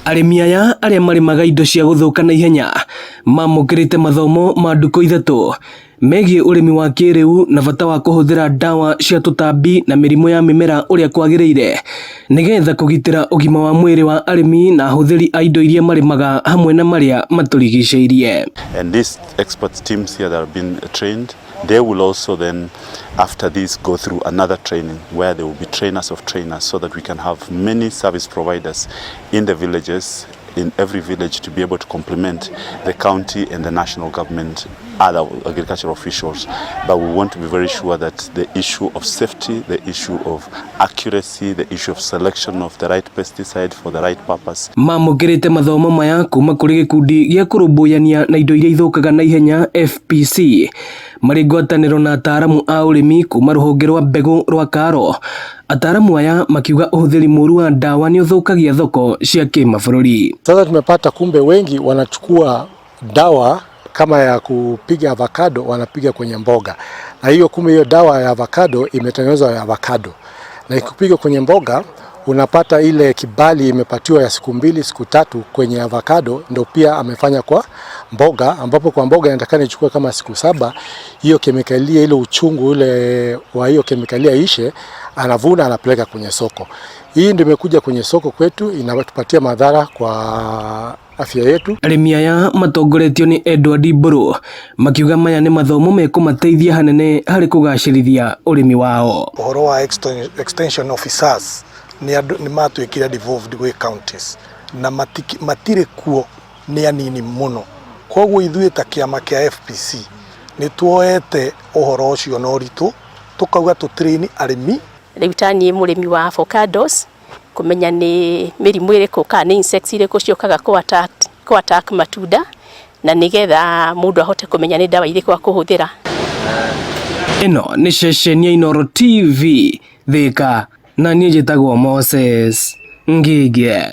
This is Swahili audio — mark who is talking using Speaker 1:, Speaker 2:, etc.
Speaker 1: Arĩmi aya arĩa marĩmaga indo cia gũthũka na ihenya mamũkĩrĩte mathomo ma ndukũ ithatũ megiĩ ũrĩmi wa kĩrĩu na bata wa kũhũthĩra ndawa cia tũtambi na mĩrimũ ya mĩmera ũrĩa kwagĩrĩire nĩgetha kũgitĩra ũgima wa mwĩrĩ wa arĩmi na ahũthĩri a indo iria marĩmaga hamwe na marĩa matũrigicĩirie.
Speaker 2: And these expert teams here that have been trained, they will also then, after this, go through another training where they will be trainers of trainers, so that we can have many service providers in the villages, in every village, to be able to complement the county and the national government, other agricultural officials. But we want to be very sure that the issue of safety, the issue of accuracy, the issue of selection of the right pesticide for the right purpose.
Speaker 1: Mamũkĩrĩte mathomo maya kuma kũrĩ gĩkundi gĩa kũrũmbũyania na indo iria ithũkaga na ihenya FPC marĩ ngwatanĩro na ataaramu a ũrĩmi kuma rũhonge rwa mbegũ rwa Karo. Ataaramu aya makiuga ũhũthĩri mũru wa ndawa nĩ ũthũkagia thoko cia kĩmabũrũri.
Speaker 3: Sasa tumepata kumbe wengi wanachukua dawa kama ya kupiga avocado wanapiga kwenye mboga. Na hiyo kumbe hiyo dawa ya avocado imetengenezwa ya avocado. Na ikipiga kwenye mboga unapata ile kibali imepatiwa ya siku 2 siku 3 kwenye avocado, ndio pia amefanya kwa mboga, ambapo kwa mboga inatakana ichukue kama siku 7 hiyo kemikalia ile uchungu ule wa hiyo kemikalia ishe, anavuna anapeleka kwenye soko. Hii ndio imekuja kwenye soko kwetu, inatupatia madhara kwa afya yetu.
Speaker 1: Arĩmi aya matongoretio ni Edward Mburu makiuga maya nĩ mathomo mekũmateithia hanene harĩ kũgacĩrithia ũrĩmi wao.
Speaker 4: Ũhoro wa extension officers ni matuĩkire devolved gwĩ counties na matirĩ kuo nĩ anini mũno. Koguo ithuĩ ta kĩama kĩa FPC nĩ tuoete ũhoro ũcio na ũritũ tukauga tũtrain arĩmi.
Speaker 5: Rĩu ta niĩ mũrĩmi wa avocados kumenya nĩ mĩrimũ ĩrĩkũ kana nĩ insects irĩkũ ciũkaga ku attack matunda na nĩgetha mũndũ ahote kũmenya nĩ ndawa irĩkũ akũhũthĩra.
Speaker 1: Ĩno nĩ ceceni ya Inooro TV Thika na niĩ njĩtagwo Moses Ngige.